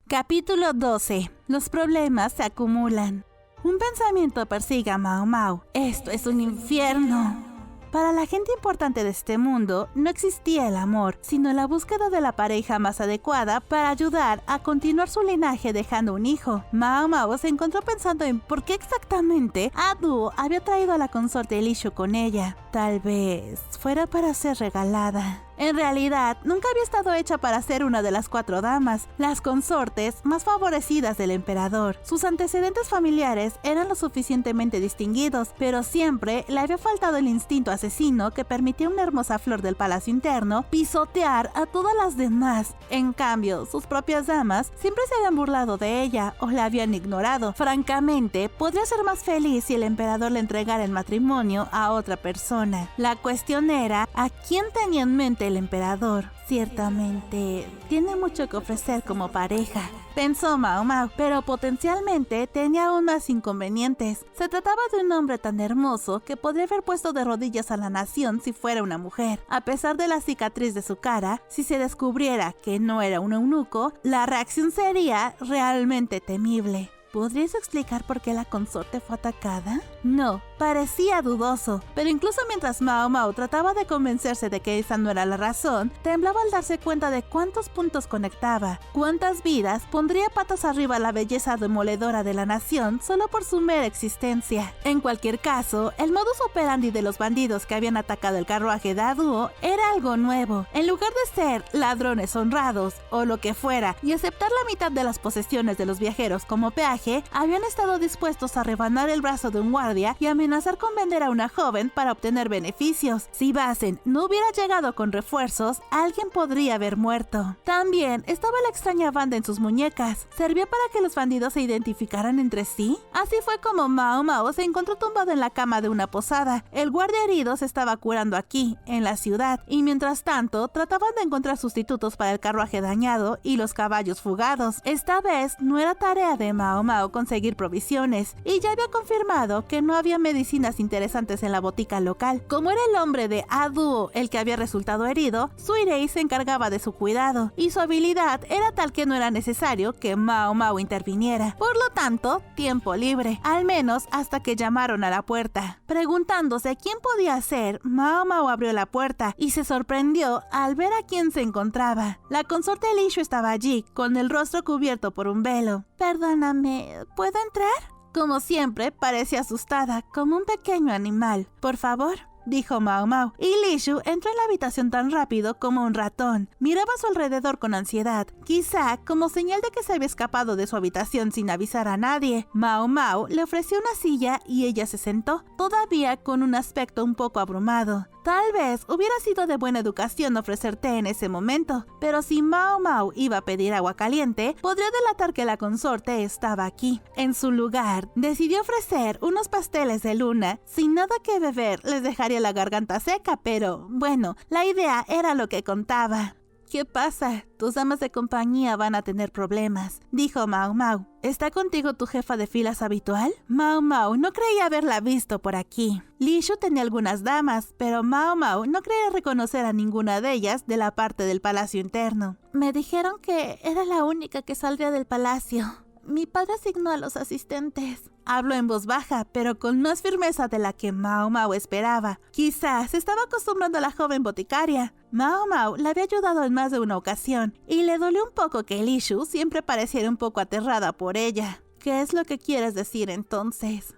Capítulo 12. Los problemas se acumulan. Un pensamiento persigue a Mao Mao. Esto es un infierno. Para la gente importante de este mundo, no existía el amor, sino la búsqueda de la pareja más adecuada para ayudar a continuar su linaje dejando un hijo. Mao Mao se encontró pensando en por qué exactamente Adu había traído a la consorte Li Shu con ella. Tal vez fuera para ser regalada. En realidad, nunca había estado hecha para ser una de las 4 damas, las consortes más favorecidas del emperador. Sus antecedentes familiares eran lo suficientemente distinguidos, pero siempre le había faltado el instinto asesino que permitía a una hermosa flor del palacio interno pisotear a todas las demás. En cambio, sus propias damas siempre se habían burlado de ella o la habían ignorado. Francamente, podría ser más feliz si el emperador le entregara en matrimonio a otra persona. La cuestión era a quién tenía en mente el emperador. Ciertamente, tiene mucho que ofrecer como pareja, pensó Mao Mao, pero potencialmente tenía aún más inconvenientes. Se trataba de un hombre tan hermoso que podría haber puesto de rodillas a la nación si fuera una mujer. A pesar de la cicatriz de su cara, si se descubriera que no era un eunuco, la reacción sería realmente temible. ¿Podrías explicar por qué la consorte fue atacada? No, parecía dudoso, pero incluso mientras Mao Mao trataba de convencerse de que esa no era la razón, temblaba al darse cuenta de cuántos puntos conectaba, cuántas vidas pondría patas arriba la belleza demoledora de la nación solo por su mera existencia. En cualquier caso, el modus operandi de los bandidos que habían atacado el carruaje de Adu era algo nuevo. En lugar de ser ladrones honrados o lo que fuera y aceptar la mitad de las posesiones de los viajeros como peaje, habían estado dispuestos a rebanar el brazo de un guardia y amenazar con vender a una joven para obtener beneficios. Si Basen no hubiera llegado con refuerzos, alguien podría haber muerto. También estaba la extraña banda en sus muñecas. ¿Servía para que los bandidos se identificaran entre sí? Así fue como Mao Mao se encontró tumbado en la cama de una posada. El guardia herido se estaba curando aquí, en la ciudad, y mientras tanto trataban de encontrar sustitutos para el carruaje dañado y los caballos fugados. Esta vez no era tarea de Mao Mao conseguir provisiones, y ya había confirmado que no había medicinas interesantes en la botica local. Como era el hombre de Adu el que había resultado herido, Suirei se encargaba de su cuidado, y su habilidad era tal que no era necesario que Mao Mao interviniera. Por lo tanto, tiempo libre, al menos hasta que llamaron a la puerta. Preguntándose quién podía ser, Mao Mao abrió la puerta y se sorprendió al ver a quién se encontraba. La consorte Li Shu estaba allí, con el rostro cubierto por un velo. Perdóname, ¿puedo entrar? Como siempre, parecía asustada, como un pequeño animal. Por favor, dijo Mao Mao, y Li Shu entró en la habitación tan rápido como un ratón. Miraba a su alrededor con ansiedad, quizá como señal de que se había escapado de su habitación sin avisar a nadie. Mao Mao le ofreció una silla y ella se sentó, todavía con un aspecto un poco abrumado. Tal vez hubiera sido de buena educación ofrecer té en ese momento, pero si Mao Mao iba a pedir agua caliente, podría delatar que la consorte estaba aquí. En su lugar, decidió ofrecer unos pasteles de luna. Sin nada que beber, les dejaría la garganta seca, pero bueno, la idea era lo que contaba. ¿Qué pasa? Tus damas de compañía van a tener problemas, dijo Mao Mao. ¿Está contigo tu jefa de filas habitual? Mao Mao no creía haberla visto por aquí. Li Shu tenía algunas damas, pero Mao Mao no creía reconocer a ninguna de ellas de la parte del palacio interno. Me dijeron que era la única que saldría del palacio. Mi padre asignó a los asistentes. Habló en voz baja, pero con más firmeza de la que Mao Mao esperaba. Quizás se estaba acostumbrando a la joven boticaria. Mao Mao le había ayudado en más de una ocasión, y le dolió un poco que Li Shu siempre pareciera un poco aterrada por ella. ¿Qué es lo que quieres decir entonces?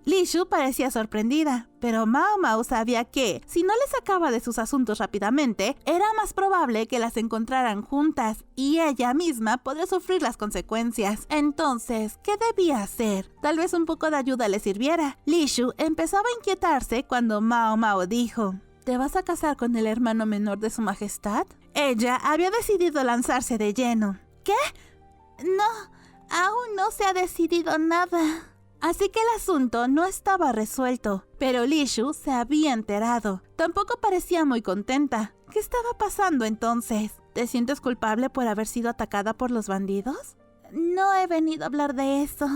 Li Shu parecía sorprendida, pero Mao Mao sabía que, si no le sacaba de sus asuntos rápidamente, era más probable que las encontraran juntas, y ella misma podría sufrir las consecuencias. Entonces, ¿qué debía hacer? Tal vez un poco de ayuda le sirviera. Li Shu empezaba a inquietarse cuando Mao Mao dijo: ¿Te vas a casar con el hermano menor de su majestad? Ella había decidido lanzarse de lleno. ¿Qué? No, aún no se ha decidido nada. Así que el asunto no estaba resuelto, pero Li Shu se había enterado. Tampoco parecía muy contenta. ¿Qué estaba pasando entonces? ¿Te sientes culpable por haber sido atacada por los bandidos? No he venido a hablar de eso.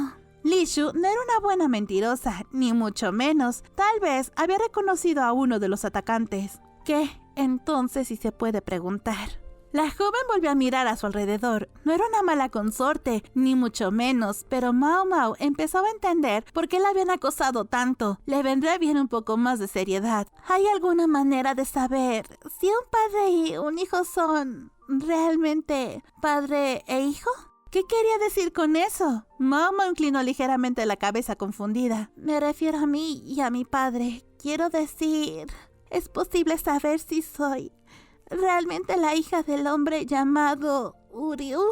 Li Shu no era una buena mentirosa, ni mucho menos. Tal vez había reconocido a uno de los atacantes. ¿Qué? Entonces sí se puede preguntar. La joven volvió a mirar a su alrededor. No era una mala consorte, ni mucho menos, pero Mao Mao empezó a entender por qué la habían acosado tanto. Le vendría bien un poco más de seriedad. ¿Hay alguna manera de saber si un padre y un hijo son realmente padre e hijo? ¿Qué quería decir con eso? Mao Mao inclinó ligeramente la cabeza confundida. Me refiero a mí y a mi padre. Quiero decir, ¿es posible saber si soy realmente la hija del hombre llamado Uryu?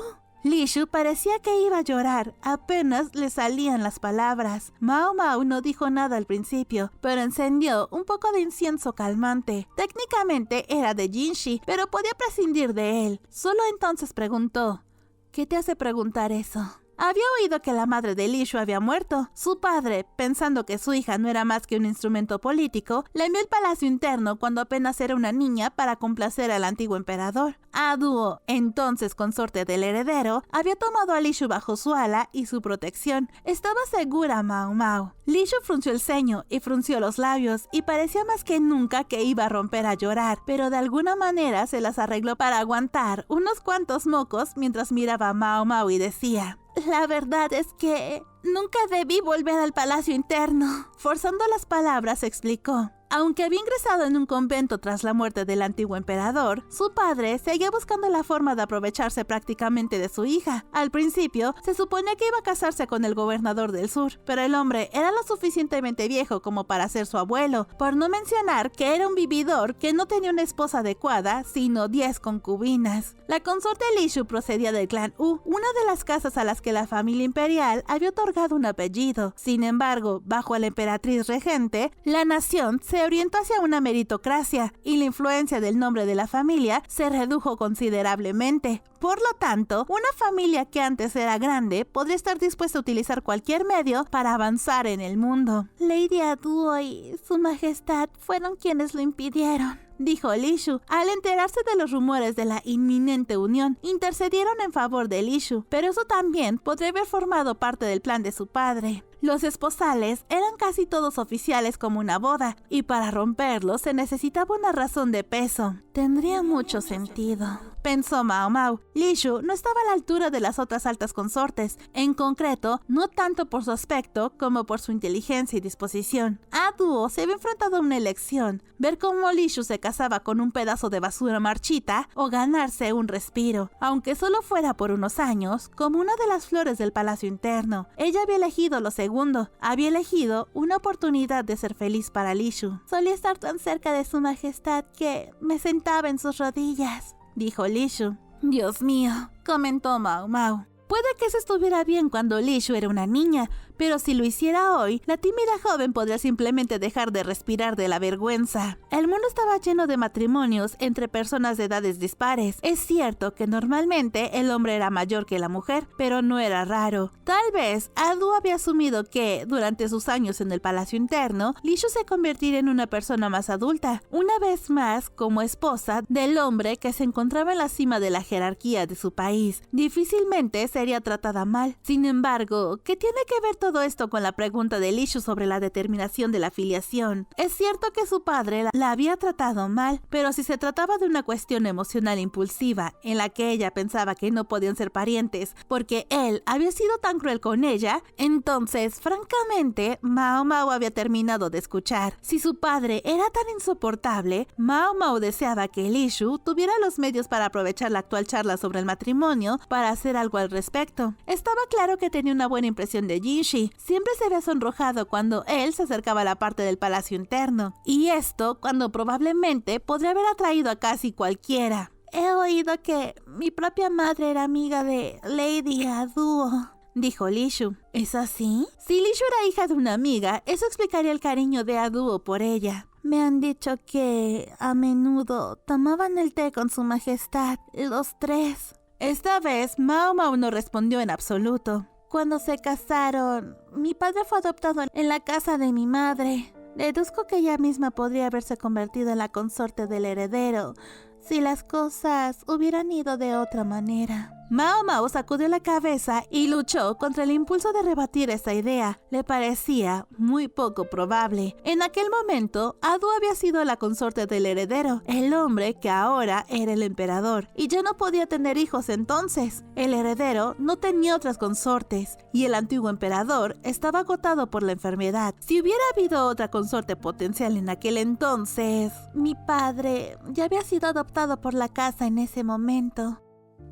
Li Shu parecía que iba a llorar, apenas le salían las palabras. Mao Mao no dijo nada al principio, pero encendió un poco de incienso calmante. Técnicamente era de Jinshi, pero podía prescindir de él. Solo entonces preguntó, ¿qué te hace preguntar eso? Había oído que la madre de Li Shu había muerto. Su padre, pensando que su hija no era más que un instrumento político, la envió al palacio interno cuando apenas era una niña para complacer al antiguo emperador. Duo, entonces consorte del heredero, había tomado a Li Shu bajo su ala y su protección. Estaba segura Mao Mao. Li Shu frunció el ceño y frunció los labios y parecía más que nunca que iba a romper a llorar, pero de alguna manera se las arregló para aguantar unos cuantos mocos mientras miraba a Mao Mao y decía, la verdad es que nunca debí volver al palacio interno. Forzando las palabras, explicó. Aunque había ingresado en un convento tras la muerte del antiguo emperador, su padre seguía buscando la forma de aprovecharse prácticamente de su hija. Al principio, se suponía que iba a casarse con el gobernador del sur, pero el hombre era lo suficientemente viejo como para ser su abuelo, por no mencionar que era un vividor que no tenía una esposa adecuada, sino 10 concubinas. La consorte Li Shu procedía del clan Wu, una de las casas a las que la familia imperial había otorgado un apellido. Sin embargo, bajo la emperatriz regente, la nación se orientó hacia una meritocracia y la influencia del nombre de la familia se redujo considerablemente. Por lo tanto, una familia que antes era grande podría estar dispuesta a utilizar cualquier medio para avanzar en el mundo. Lady Duo y su majestad fueron quienes lo impidieron, dijo Li Shu. Al enterarse de los rumores de la inminente unión, intercedieron en favor de Li Shu, pero eso también podría haber formado parte del plan de su padre. Los esposales eran casi todos oficiales como una boda, y para romperlos se necesitaba una razón de peso. Tendría mucho sentido, pensó Mao Mao. Li Shu no estaba a la altura de las otras altas consortes, en concreto, no tanto por su aspecto como por su inteligencia y disposición. Duo se había enfrentado a una elección, ver cómo Li Shu se casaba con un pedazo de basura marchita o ganarse un respiro, aunque solo fuera por unos años, como una de las flores del palacio interno. Ella había elegido lo segundo, había elegido una oportunidad de ser feliz para Li Shu. Solía estar tan cerca de su majestad que me sentaba en sus rodillas, dijo Li Shu. Dios mío, comentó Mao Mao. Puede que eso estuviera bien cuando Li Shu era una niña, pero si lo hiciera hoy, la tímida joven podría simplemente dejar de respirar de la vergüenza. El mundo estaba lleno de matrimonios entre personas de edades dispares. Es cierto que normalmente el hombre era mayor que la mujer, pero no era raro. Tal vez Duo había asumido que, durante sus años en el palacio interno, Li Shu se convertiría en una persona más adulta, una vez más como esposa del hombre que se encontraba en la cima de la jerarquía de su país. Difícilmente sería tratada mal. Sin embargo, ¿qué tiene que ver todo esto con la pregunta de Li Shu sobre la determinación de la filiación? Es cierto que su padre la había tratado mal, pero si se trataba de una cuestión emocional impulsiva en la que ella pensaba que no podían ser parientes porque él había sido tan cruel con ella, entonces, francamente, Mao Mao había terminado de escuchar. Si su padre era tan insoportable, Mao Mao deseaba que Li Shu tuviera los medios para aprovechar la actual charla sobre el matrimonio para hacer algo al respecto. Estaba claro que tenía una buena impresión de Jinshi. Siempre se había sonrojado cuando él se acercaba a la parte del palacio interno, y esto cuando probablemente podría haber atraído a casi cualquiera. He oído que mi propia madre era amiga de Lady Duo, dijo Li Shu. ¿Es así? Si Li Shu era hija de una amiga, eso explicaría el cariño de Duo por ella. Me han dicho que a menudo tomaban el té con su majestad, los tres. Esta vez Mao Mao no respondió en absoluto. Cuando se casaron, mi padre fue adoptado en la casa de mi madre. Deduzco que ella misma podría haberse convertido en la consorte del heredero si las cosas hubieran ido de otra manera. Mao Mao sacudió la cabeza y luchó contra el impulso de rebatir esa idea. Le parecía muy poco probable. En aquel momento, Adu había sido la consorte del heredero, el hombre que ahora era el emperador, y ya no podía tener hijos entonces. El heredero no tenía otras consortes, y el antiguo emperador estaba agotado por la enfermedad. Si hubiera habido otra consorte potencial en aquel entonces... Mi padre ya había sido adoptado por la casa en ese momento.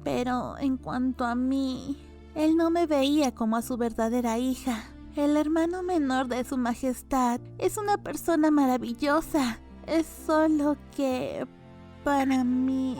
Pero en cuanto a mí, él no me veía como a su verdadera hija. El hermano menor de su majestad es una persona maravillosa. Es solo que, para mí,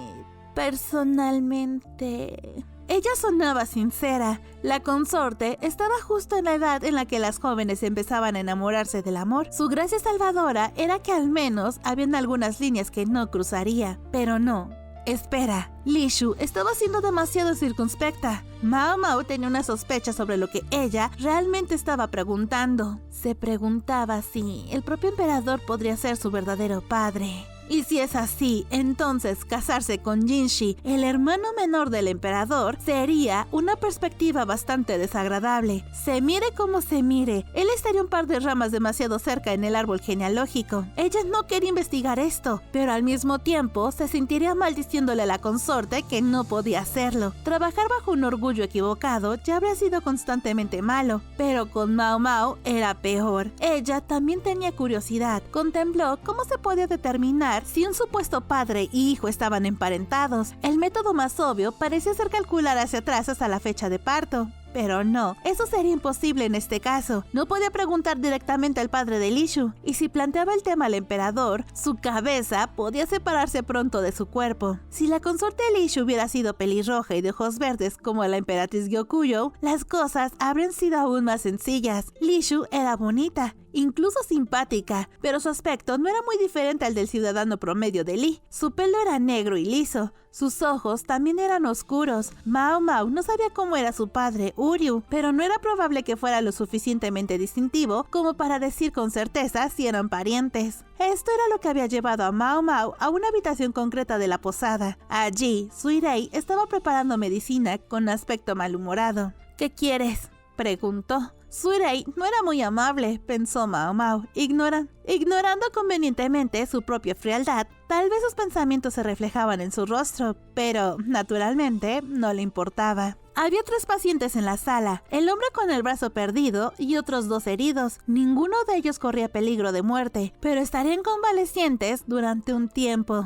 personalmente... Ella sonaba sincera. La consorte estaba justo en la edad en la que las jóvenes empezaban a enamorarse del amor. Su gracia salvadora era que al menos habían algunas líneas que no cruzaría. Pero no. Espera, Li Shu estaba siendo demasiado circunspecta. Mao Mao tenía una sospecha sobre lo que ella realmente estaba preguntando. Se preguntaba si el propio emperador podría ser su verdadero padre. Y si es así, entonces casarse con Jinshi, el hermano menor del emperador, sería una perspectiva bastante desagradable. Se mire como se mire, él estaría un par de ramas demasiado cerca en el árbol genealógico. Ella no quería investigar esto, pero al mismo tiempo se sentiría mal diciéndole a la consorte que no podía hacerlo. Trabajar bajo un orgullo equivocado ya habría sido constantemente malo, pero con Mao Mao era peor. Ella también tenía curiosidad. Contempló cómo se podía determinar si un supuesto padre y hijo estaban emparentados. El método más obvio parecía ser calcular hacia atrás hasta la fecha de parto. Pero no, eso sería imposible en este caso. No podía preguntar directamente al padre de Li Shu, y si planteaba el tema al emperador, su cabeza podía separarse pronto de su cuerpo. Si la consorte de Li Shu hubiera sido pelirroja y de ojos verdes como la emperatriz Gyokugou, las cosas habrían sido aún más sencillas. Li Shu era bonita, incluso simpática, pero su aspecto no era muy diferente al del ciudadano promedio de Li. Su pelo era negro y liso, sus ojos también eran oscuros. Mao Mao no sabía cómo era su padre, Uryu, pero no era probable que fuera lo suficientemente distintivo como para decir con certeza si eran parientes. Esto era lo que había llevado a Mao Mao a una habitación concreta de la posada. Allí, Suirei estaba preparando medicina con aspecto malhumorado. ¿Qué quieres?, preguntó. Suirei no era muy amable, pensó Mao Mao, ignorando convenientemente su propia frialdad. Tal vez sus pensamientos se reflejaban en su rostro, pero, naturalmente, no le importaba. Había 3 pacientes en la sala, el hombre con el brazo perdido y otros 2 heridos. Ninguno de ellos corría peligro de muerte, pero estarían convalecientes durante un tiempo.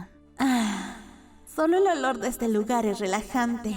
Solo el olor de este lugar es relajante.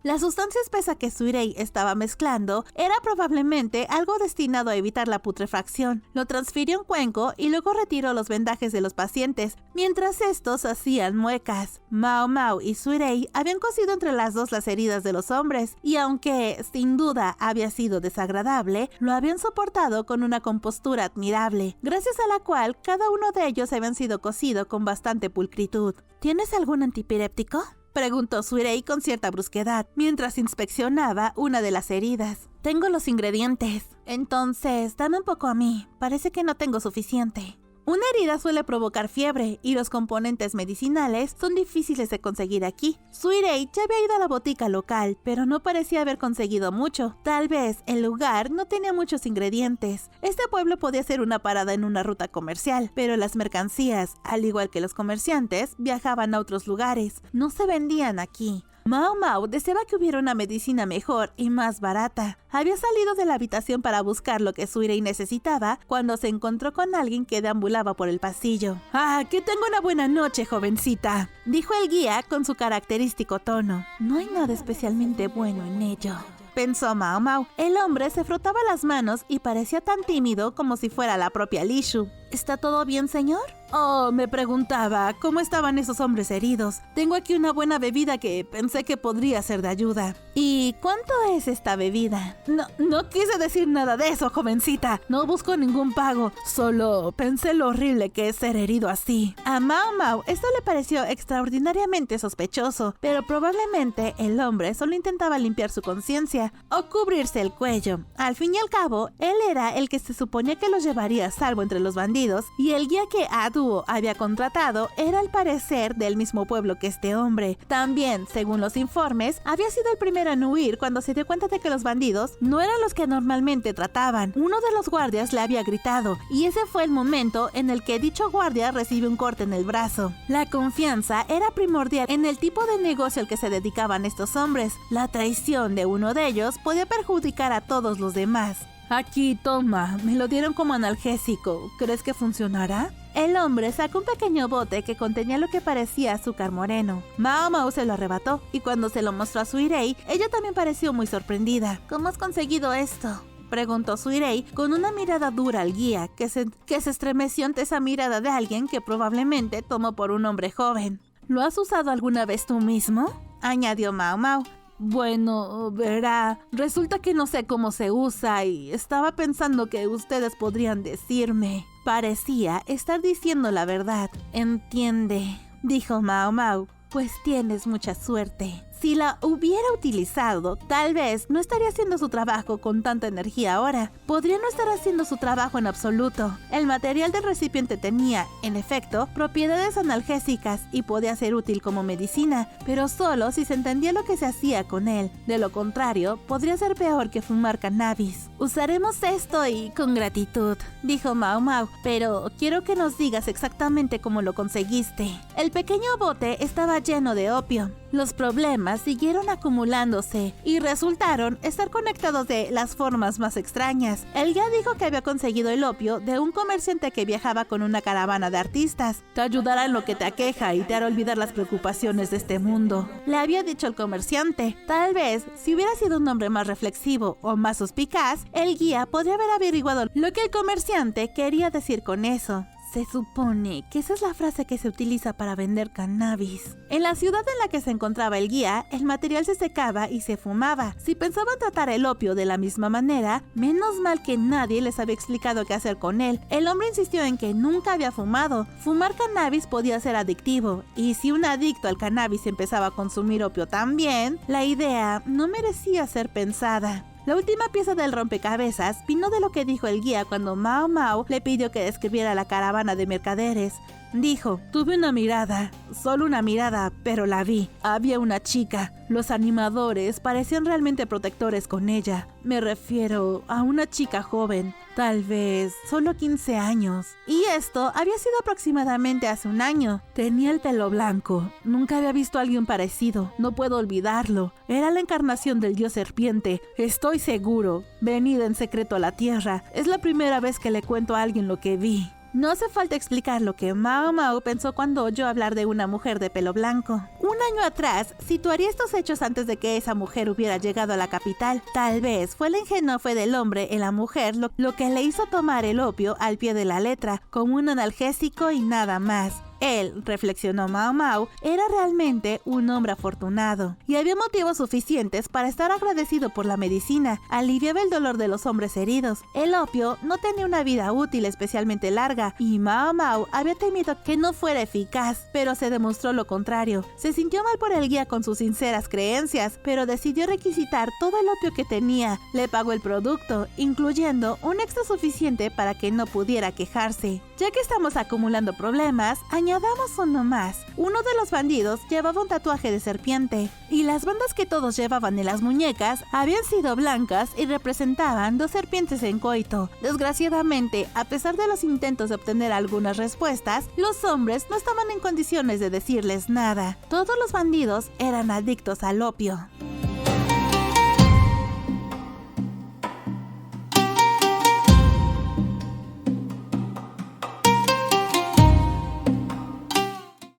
La sustancia espesa que Suirei estaba mezclando era probablemente algo destinado a evitar la putrefacción. Lo transfirió en cuenco y luego retiró los vendajes de los pacientes, mientras estos hacían muecas. Mao Mao y Suirei habían cosido entre las dos las heridas de los hombres, y aunque sin duda había sido desagradable, lo habían soportado con una compostura admirable, gracias a la cual cada uno de ellos habían sido cosido con bastante pulcritud. ¿Tienes algún antipiréptico?, preguntó Suirei con cierta brusquedad, mientras inspeccionaba una de las heridas. Tengo los ingredientes. Entonces, dame un poco a mí. Parece que no tengo suficiente. Una herida suele provocar fiebre y los componentes medicinales son difíciles de conseguir aquí. Suirei ya había ido a la botica local, pero no parecía haber conseguido mucho. Tal vez el lugar no tenía muchos ingredientes. Este pueblo podía ser una parada en una ruta comercial, pero las mercancías, al igual que los comerciantes, viajaban a otros lugares. No se vendían aquí. Mao Mao deseaba que hubiera una medicina mejor y más barata. Había salido de la habitación para buscar lo que Suirei necesitaba cuando se encontró con alguien que deambulaba por el pasillo. Que tenga una buena noche, jovencita, dijo el guía con su característico tono. No hay nada especialmente bueno en ello, pensó Mao Mao. El hombre se frotaba las manos y parecía tan tímido como si fuera la propia Li Shu. ¿Está todo bien, señor? Me preguntaba cómo estaban esos hombres heridos. Tengo aquí una buena bebida que pensé que podría ser de ayuda. ¿Y cuánto es esta bebida? No quise decir nada de eso, jovencita. No busco ningún pago. Solo pensé lo horrible que es ser herido así. A Mao Mao esto le pareció extraordinariamente sospechoso, pero probablemente el hombre solo intentaba limpiar su conciencia o cubrirse el cuello. Al fin y al cabo, él era el que se suponía que los llevaría a salvo entre los bandidos y el guía que Adu dúo había contratado era al parecer del mismo pueblo que este hombre. También, según los informes, había sido el primero en huir cuando se dio cuenta de que los bandidos no eran los que normalmente trataban. Uno de los guardias le había gritado, y ese fue el momento en el que dicho guardia recibe un corte en el brazo. La confianza era primordial en el tipo de negocio al que se dedicaban estos hombres. La traición de uno de ellos podía perjudicar a todos los demás. Aquí, toma, me lo dieron como analgésico. ¿Crees que funcionará? El hombre sacó un pequeño bote que contenía lo que parecía azúcar moreno. Mao Mao se lo arrebató, y cuando se lo mostró a Suirei, ella también pareció muy sorprendida. ¿Cómo has conseguido esto?, preguntó Suirei con una mirada dura al guía, que se estremeció ante esa mirada de alguien que probablemente tomó por un hombre joven. ¿Lo has usado alguna vez tú mismo?, añadió Mao Mao. Bueno, verá, resulta que no sé cómo se usa y estaba pensando que ustedes podrían decirme. Parecía estar diciendo la verdad. Entiende, dijo Mao Mao. Pues tienes mucha suerte. Si la hubiera utilizado, tal vez no estaría haciendo su trabajo con tanta energía ahora. Podría no estar haciendo su trabajo en absoluto. El material del recipiente tenía, en efecto, propiedades analgésicas y podía ser útil como medicina, pero solo si se entendía lo que se hacía con él. De lo contrario, podría ser peor que fumar cannabis. Usaremos esto y con gratitud, dijo Mao Mao, pero quiero que nos digas exactamente cómo lo conseguiste. El pequeño bote estaba lleno de opio. Los problemas siguieron acumulándose y resultaron estar conectados de las formas más extrañas. El guía dijo que había conseguido el opio de un comerciante que viajaba con una caravana de artistas. Te ayudará en lo que te aqueja y te hará olvidar las preocupaciones de este mundo, le había dicho el comerciante. Tal vez, si hubiera sido un hombre más reflexivo o más suspicaz, el guía podría haber averiguado lo que el comerciante quería decir con eso. Se supone que esa es la frase que se utiliza para vender cannabis. En la ciudad en la que se encontraba el guía, el material se secaba y se fumaba. Si pensaban tratar el opio de la misma manera, menos mal que nadie les había explicado qué hacer con él. El hombre insistió en que nunca había fumado. Fumar cannabis podía ser adictivo, y si un adicto al cannabis empezaba a consumir opio también, la idea no merecía ser pensada. La última pieza del rompecabezas vino de lo que dijo el guía cuando Mao Mao le pidió que describiera la caravana de mercaderes. Dijo, tuve una mirada, solo una mirada, pero la vi. Había una chica. Los animadores parecían realmente protectores con ella. Me refiero a una chica joven, tal vez solo 15 años. Y esto había sido aproximadamente hace un año. Tenía el pelo blanco. Nunca había visto a alguien parecido. No puedo olvidarlo. Era la encarnación del dios serpiente. Estoy seguro. Venida en secreto a la tierra. Es la primera vez que le cuento a alguien lo que vi. No hace falta explicar lo que Mao Mao pensó cuando oyó hablar de una mujer de pelo blanco. Un año atrás, situaría estos hechos antes de que esa mujer hubiera llegado a la capital. Tal vez fue la ingenua fe del hombre en la mujer lo que le hizo tomar el opio al pie de la letra, como un analgésico y nada más. Él, reflexionó Mao Mao, era realmente un hombre afortunado, y había motivos suficientes para estar agradecido por la medicina. Aliviaba el dolor de los hombres heridos. El opio no tenía una vida útil especialmente larga, y Mao Mao había temido que no fuera eficaz, pero se demostró lo contrario. Se sintió mal por el guía con sus sinceras creencias, pero decidió requisitar todo el opio que tenía. Le pagó el producto, incluyendo un extra suficiente para que no pudiera quejarse. Ya que estamos acumulando problemas, añadamos uno más. Uno de los bandidos llevaba un tatuaje de serpiente, y las bandas que todos llevaban en las muñecas habían sido blancas y representaban dos serpientes en coito. Desgraciadamente, a pesar de los intentos de obtener algunas respuestas, los hombres no estaban en condiciones de decirles nada. Todos los bandidos eran adictos al opio.